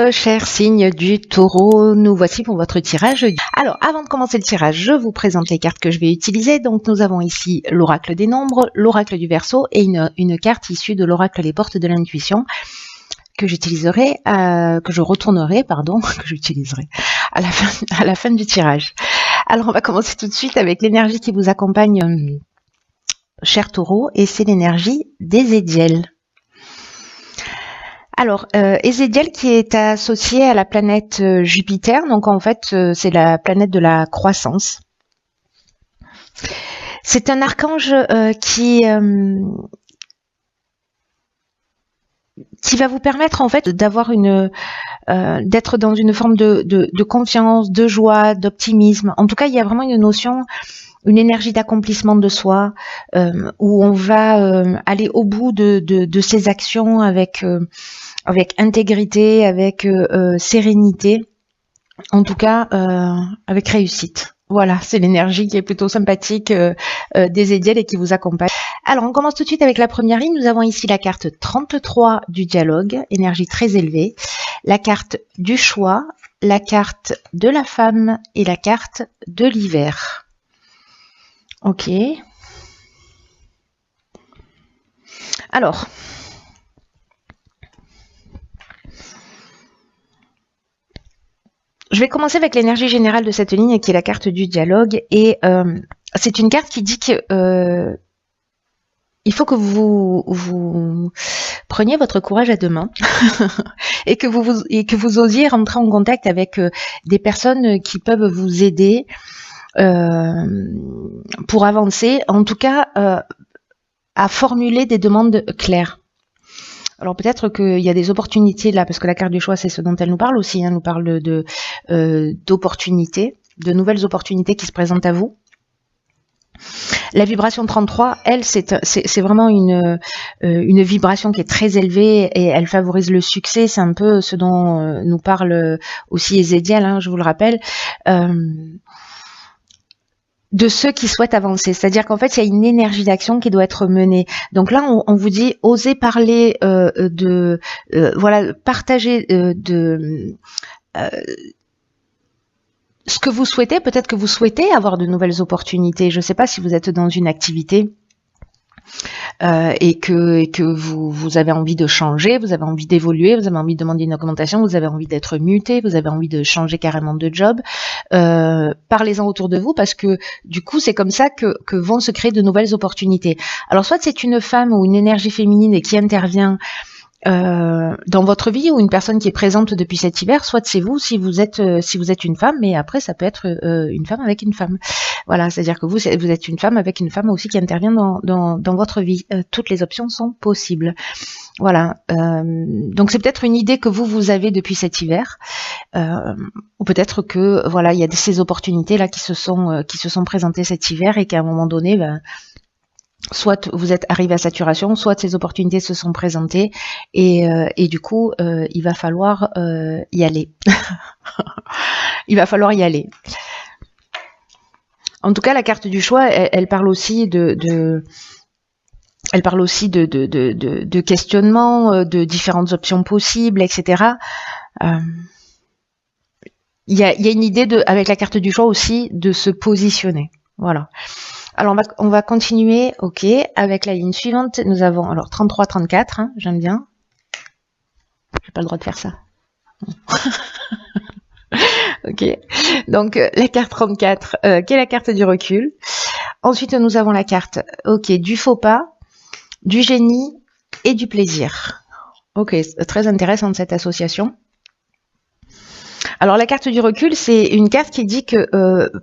Chers signes du taureau, nous voici pour votre tirage. Alors, avant de commencer le tirage, je vous présente les cartes que je vais utiliser. Donc, nous avons ici l'oracle des nombres, l'oracle du Verseau et une carte issue de l'oracle Les Portes de l'intuition que j'utiliserai, que je retournerai, pardon, que j'utiliserai à la fin du tirage. Alors, on va commencer tout de suite avec l'énergie qui vous accompagne, cher taureau, et c'est l'énergie d'Ézéchiel. Alors, Ézéchiel qui est associé à la planète Jupiter, donc en fait, c'est la planète de la croissance. C'est un archange qui va vous permettre en fait d'avoir d'être dans une forme de confiance, de joie, d'optimisme. En tout cas, il y a vraiment une notion, une énergie d'accomplissement de soi, où on va aller au bout de ses actions avec intégrité, avec sérénité, en tout cas avec réussite. Voilà, c'est l'énergie qui est plutôt sympathique d'Ézéchiel et qui vous accompagne. Alors, on commence tout de suite avec la première ligne. Nous avons ici la carte 33 du dialogue, énergie très élevée, la carte du choix, la carte de la femme et la carte de l'hiver. Ok. Alors, je vais commencer avec l'énergie générale de cette ligne qui est la carte du dialogue et c'est une carte qui dit que il faut que vous preniez votre courage à deux mains et que vous osiez rentrer en contact avec des personnes qui peuvent vous aider pour avancer, en tout cas à formuler des demandes claires. Alors peut-être qu'il y a des opportunités là, parce que la carte du choix, c'est ce dont elle nous parle aussi, hein, elle nous parle d'opportunités, de nouvelles opportunités qui se présentent à vous. La vibration 33, elle, c'est vraiment une vibration qui est très élevée et elle favorise le succès. C'est un peu ce dont nous parle aussi Ézéchiel, hein, je vous le rappelle. De ceux qui souhaitent avancer, c'est-à-dire qu'en fait il y a une énergie d'action qui doit être menée. Donc là on vous dit osez parler voilà, partager ce que vous souhaitez. Peut-être que vous souhaitez avoir de nouvelles opportunités. Je ne sais pas si vous êtes dans une activité et que vous avez envie de changer, vous avez envie d'évoluer, vous avez envie de demander une augmentation, vous avez envie d'être muté, vous avez envie de changer carrément de job. Parlez-en autour de vous parce que du coup c'est comme ça que vont se créer de nouvelles opportunités. Alors soit c'est une femme ou une énergie féminine qui intervient dans votre vie ou une personne qui est présente depuis cet hiver, soit c'est vous si vous êtes une femme, mais après ça peut être une femme avec une femme. Voilà, c'est-à-dire que vous êtes une femme avec une femme aussi qui intervient dans votre vie. Toutes les options sont possibles. Voilà, donc c'est peut-être une idée que vous avez depuis cet hiver, ou peut-être que voilà il y a ces opportunités là qui se sont présentées cet hiver et qu'à un moment donné, soit vous êtes arrivé à saturation, soit ces opportunités se sont présentées et du coup il va falloir y aller. Il va falloir y aller. En tout cas, la carte du choix, elle parle aussi de questionnement, de différentes options possibles, etc. Il y a une idée avec la carte du choix aussi de se positionner. Voilà. Alors on va continuer, ok, avec la ligne suivante. Nous avons alors 33-34, hein, j'aime bien. J'ai pas le droit de faire ça. Ok, donc la carte 34, qui est la carte du recul. Ensuite, nous avons la carte, ok, du faux pas, du génie et du plaisir. Ok, très intéressante cette association. Alors la carte du recul, c'est une carte qui dit que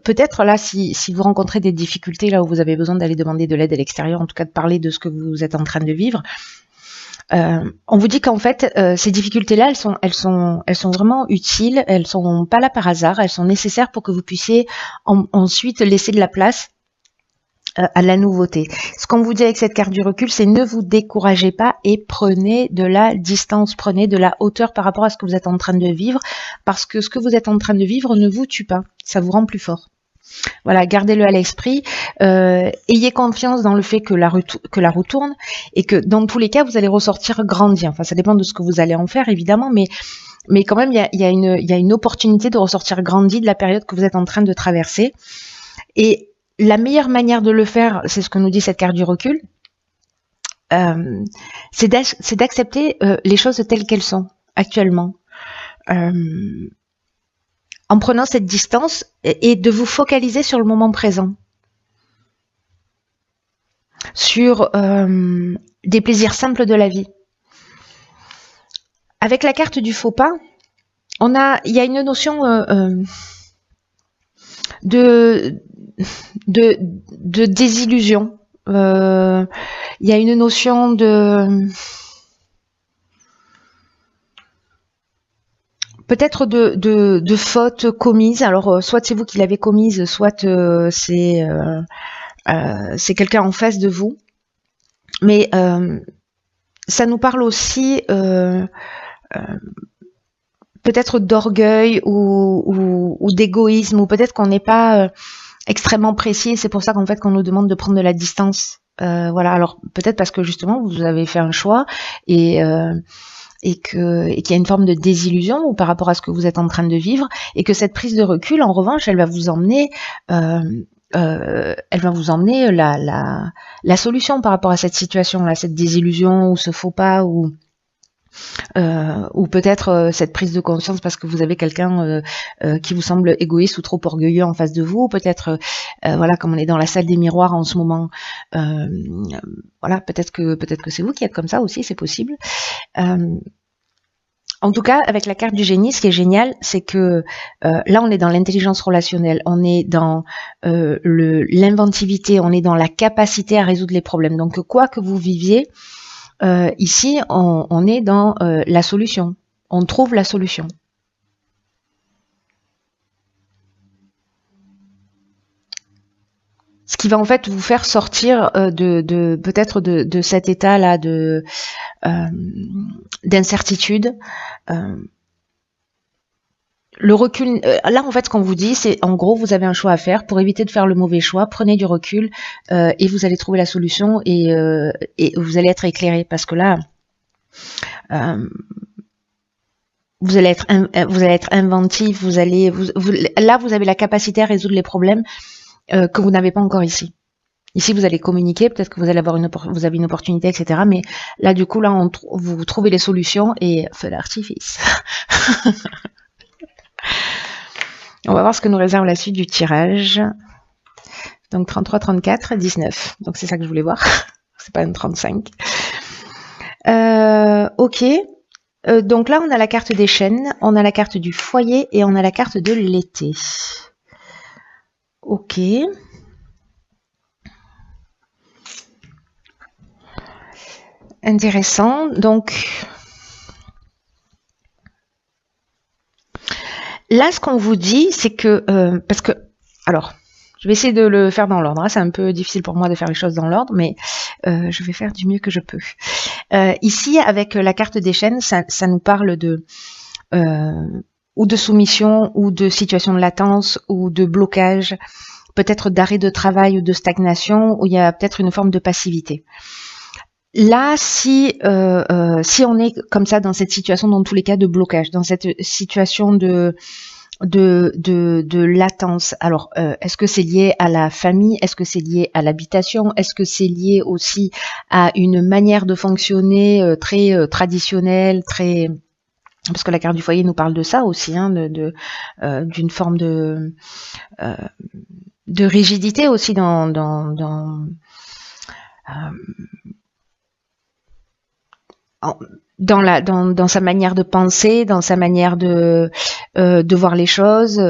peut-être là, si vous rencontrez des difficultés, là où vous avez besoin d'aller demander de l'aide à l'extérieur, en tout cas de parler de ce que vous êtes en train de vivre, on vous dit qu'en fait, ces difficultés-là, elles sont vraiment utiles, elles sont pas là par hasard, elles sont nécessaires pour que vous puissiez ensuite laisser de la place à la nouveauté. Ce qu'on vous dit avec cette carte du recul, c'est ne vous découragez pas et prenez de la distance, prenez de la hauteur par rapport à ce que vous êtes en train de vivre, parce que ce que vous êtes en train de vivre ne vous tue pas, ça vous rend plus fort. Voilà, gardez-le à l'esprit, ayez confiance dans le fait que la roue tourne et que dans tous les cas, vous allez ressortir grandi. Enfin, ça dépend de ce que vous allez en faire, évidemment, mais Mais quand même, il y a une opportunité de ressortir grandi de la période que vous êtes en train de traverser. Et la meilleure manière de le faire, c'est ce que nous dit cette carte du recul, c'est d'accepter les choses telles qu'elles sont actuellement. En prenant cette distance et de vous focaliser sur le moment présent. Sur des plaisirs simples de la vie. Avec la carte du faux pas, il y a une notion de désillusion. Il y a une notion de peut-être de faute commise. Alors soit c'est vous qui l'avez commise, soit c'est quelqu'un en face de vous. Mais ça nous parle aussi peut-être d'orgueil ou d'égoïsme, ou peut-être qu'on n'est pas extrêmement précis. C'est pour ça qu'en fait qu'on nous demande de prendre de la distance. Voilà. Alors peut-être parce que justement vous avez fait un choix et qu'il y a une forme de désillusion par rapport à ce que vous êtes en train de vivre, et que cette prise de recul, en revanche, elle va vous emmener la solution par rapport à cette situation-là, cette désillusion ou ce faux pas, ou peut-être cette prise de conscience parce que vous avez quelqu'un qui vous semble égoïste ou trop orgueilleux en face de vous, peut-être voilà, comme on est dans la salle des miroirs en ce moment, voilà, peut-être que c'est vous qui êtes comme ça aussi, c'est possible. En tout cas, avec la carte du génie, ce qui est génial, c'est que là, on est dans l'intelligence relationnelle, on est dans l'inventivité, on est dans la capacité à résoudre les problèmes. Donc, quoi que vous viviez, ici, on est dans la solution. On trouve la solution. Ce qui va en fait vous faire sortir peut-être de cet état-là d'incertitude. Le recul, là en fait ce qu'on vous dit, c'est en gros vous avez un choix à faire. Pour éviter de faire le mauvais choix, prenez du recul et vous allez trouver la solution, et vous allez être éclairé, parce que là vous allez être inventif, là vous avez la capacité à résoudre les problèmes que vous n'avez pas encore ici. Ici, vous allez communiquer, peut-être que vous allez avoir vous avez une opportunité, etc. Mais là, du coup, là, vous trouvez les solutions, et feu d'artifice. On va voir ce que nous réserve la suite du tirage. Donc 33, 34, 19. Donc c'est ça que je voulais voir. C'est pas une 35. Ok. Donc là, on a la carte des chaînes, on a la carte du foyer et on a la carte de l'été. Ok. Intéressant. Donc là, ce qu'on vous dit, c'est que parce que, alors, je vais essayer de le faire dans l'ordre. Hein, c'est un peu difficile pour moi de faire les choses dans l'ordre, mais je vais faire du mieux que je peux. Ici, avec la carte des chaînes, ça nous parle de ou de soumission, ou de situation de latence, ou de blocage, peut-être d'arrêt de travail ou de stagnation, où il y a peut-être une forme de passivité. Là, si on est comme ça dans cette situation, dans tous les cas de blocage, dans cette situation de latence, alors est-ce que c'est lié à la famille, est-ce que c'est lié à l'habitation, est-ce que c'est lié aussi à une manière de fonctionner très traditionnelle, très, parce que la carte du foyer nous parle de ça aussi, hein, d'une forme de rigidité aussi dans sa manière de penser, dans sa manière de voir les choses.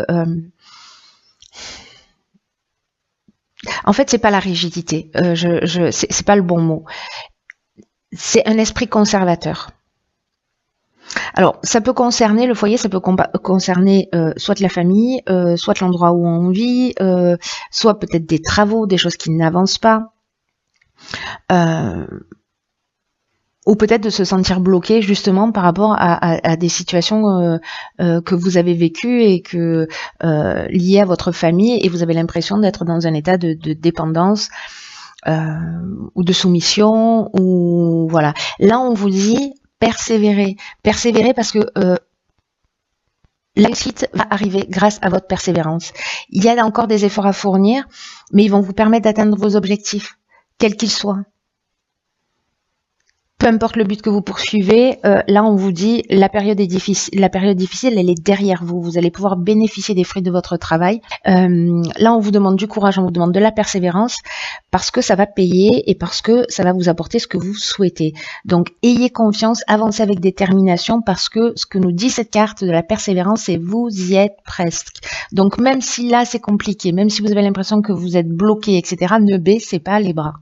En fait, c'est pas la rigidité. C'est pas le bon mot. C'est un esprit conservateur. Alors, ça peut concerner le foyer, ça peut concerner soit la famille, soit l'endroit où on vit, soit peut-être des travaux, des choses qui n'avancent pas. Ou peut-être de se sentir bloqué justement par rapport à des situations que vous avez vécues et que liées à votre famille, et vous avez l'impression d'être dans un état de dépendance ou de soumission, ou voilà. Là, on vous dit persévérer parce que La réussite va arriver grâce à votre persévérance. Il y a encore des efforts à fournir, mais ils vont vous permettre d'atteindre vos objectifs, quels qu'ils soient. Peu importe le but que vous poursuivez, là on vous dit la période est difficile. La période difficile, elle est derrière vous. Vous allez pouvoir bénéficier des fruits de votre travail. Là on vous demande du courage, on vous demande de la persévérance parce que ça va payer et parce que ça va vous apporter ce que vous souhaitez. Donc ayez confiance, avancez avec détermination parce que ce que nous dit cette carte de la persévérance, c'est vous y êtes presque. Donc même si là c'est compliqué, même si vous avez l'impression que vous êtes bloqué, etc., ne baissez pas les bras.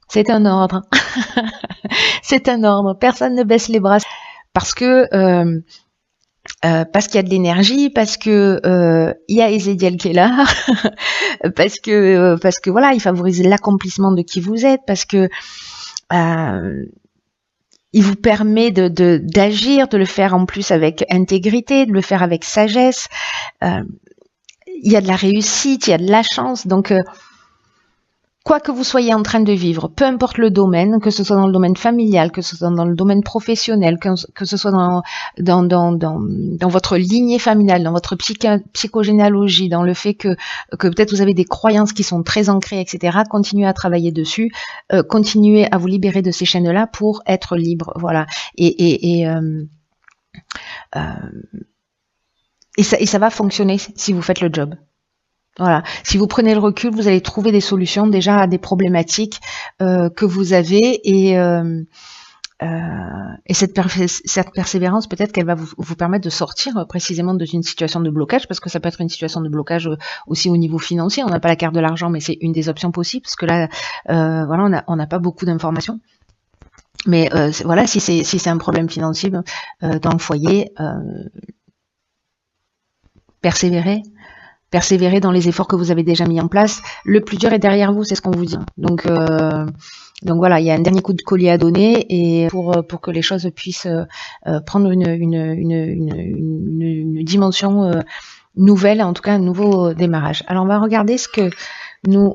C'est un ordre. C'est un ordre. Personne ne baisse les bras parce qu'il y a de l'énergie, parce que il y a Ezekiel qui est là, parce que voilà, il favorise l'accomplissement de qui vous êtes, parce que il vous permet d'agir, de le faire en plus avec intégrité, de le faire avec sagesse. Il y a de la réussite, il y a de la chance, donc quoi que vous soyez en train de vivre, peu importe le domaine, que ce soit dans le domaine familial, que ce soit dans le domaine professionnel, que ce soit dans votre lignée familiale, dans votre psychogénéalogie, dans le fait que peut-être vous avez des croyances qui sont très ancrées, etc., continuez à travailler dessus, continuez à vous libérer de ces chaînes-là pour être libre, voilà. Et ça va fonctionner si vous faites le job. Voilà. Si vous prenez le recul, vous allez trouver des solutions déjà à des problématiques que vous avez et cette persévérance, peut-être qu'elle va vous permettre de sortir précisément d'une situation de blocage, parce que ça peut être une situation de blocage aussi au niveau financier. On n'a pas la carte de l'argent, mais c'est une des options possibles, parce que là, voilà, on n'a pas beaucoup d'informations. Mais voilà, si c'est un problème financier dans le foyer, persévérez dans les efforts que vous avez déjà mis en place. Le plus dur est derrière vous, c'est ce qu'on vous dit. Donc voilà, il y a un dernier coup de collier à donner et pour que les choses puissent prendre une dimension nouvelle, en tout cas un nouveau démarrage. Alors on va regarder ce que nous...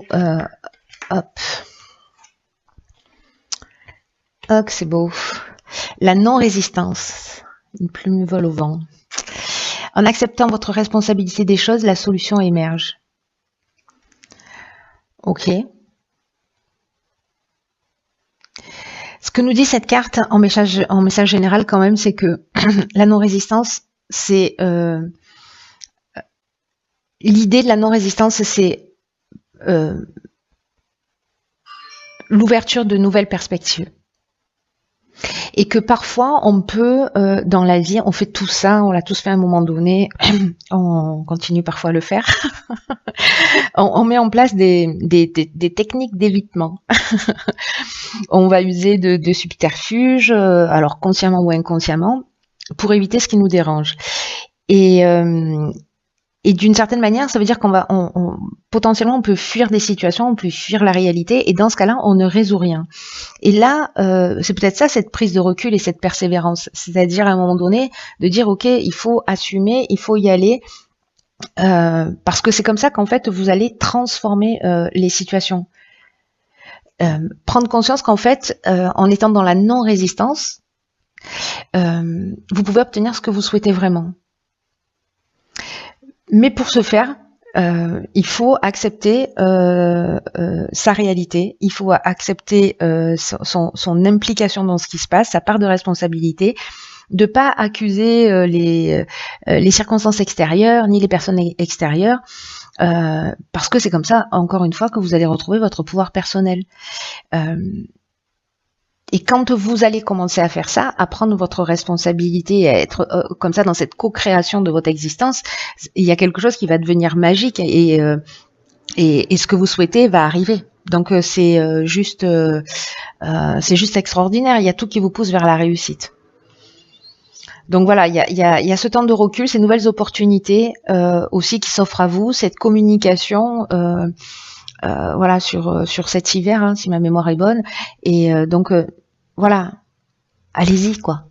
hop, c'est beau. La non-résistance. Une plume vole au vent. En acceptant votre responsabilité des choses, la solution émerge. Ok. Ce que nous dit cette carte en message général quand même, c'est que la non-résistance, c'est... l'idée de la non-résistance, c'est l'ouverture de nouvelles perspectives. Et que parfois, on peut, dans la vie, on fait tout ça, on l'a tous fait à un moment donné, on continue parfois à le faire, on met en place des techniques d'évitement. On va user de subterfuges, alors consciemment ou inconsciemment, pour éviter ce qui nous dérange. Et d'une certaine manière, ça veut dire potentiellement on peut fuir des situations, on peut fuir la réalité, et dans ce cas-là, on ne résout rien. Et là, c'est peut-être ça, cette prise de recul et cette persévérance, c'est-à-dire à un moment donné de dire ok, il faut assumer, il faut y aller, parce que c'est comme ça qu'en fait vous allez transformer les situations. Prendre conscience qu'en fait, en étant dans la non-résistance, vous pouvez obtenir ce que vous souhaitez vraiment. Mais pour ce faire, il faut accepter sa réalité, il faut accepter son implication dans ce qui se passe, sa part de responsabilité, de pas accuser les circonstances extérieures ni les personnes extérieures, parce que c'est comme ça, encore une fois, que vous allez retrouver votre pouvoir personnel. Et quand vous allez commencer à faire ça, à prendre votre responsabilité, à être comme ça dans cette co-création de votre existence, il y a quelque chose qui va devenir magique et ce que vous souhaitez va arriver. Donc c'est juste extraordinaire. Il y a tout qui vous pousse vers la réussite. Donc voilà, il y a ce temps de recul, ces nouvelles opportunités aussi qui s'offrent à vous, cette communication. Voilà sur cet hiver, hein, si ma mémoire est bonne, et donc voilà, allez-y quoi.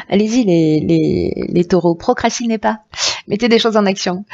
Allez-y les taureaux, procrastinez pas, mettez des choses en action,